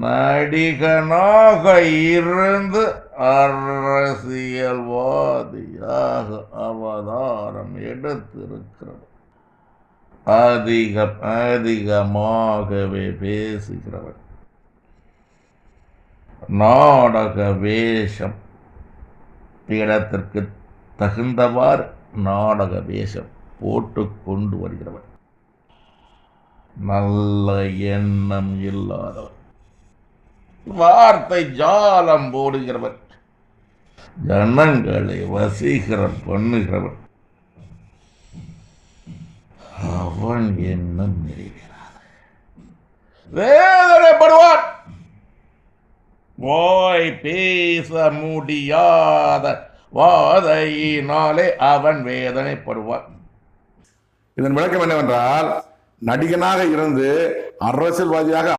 நடிகனாக இருந்து அரசியல்வாதியாக அவதாரம் எடுத்திருக்கிறவர். அதிகமாகவே பேசுகிறவர். நாடக வேஷம் இடத்திற்கு தகுந்தவாறு நாடக வேஷம் போட்டு கொண்டு வருகிறவர். நல்ல எண்ணம் இல்லாதவர். வார்த்தை ஜாலம் போடுகிறவர். ஜனங்களை வசீகரம் பண்ணுகிறவர். அவன் எண்ணம் நிறைவேறாது. வேதனைப்படுவான். வாய் பேச முடியாத வாதையினாலே அவன் வேதனைப்படுவான். இதன் விளக்கம் என்னவென்றால், நடிகனாக இருந்து அரசியல்வாதியாக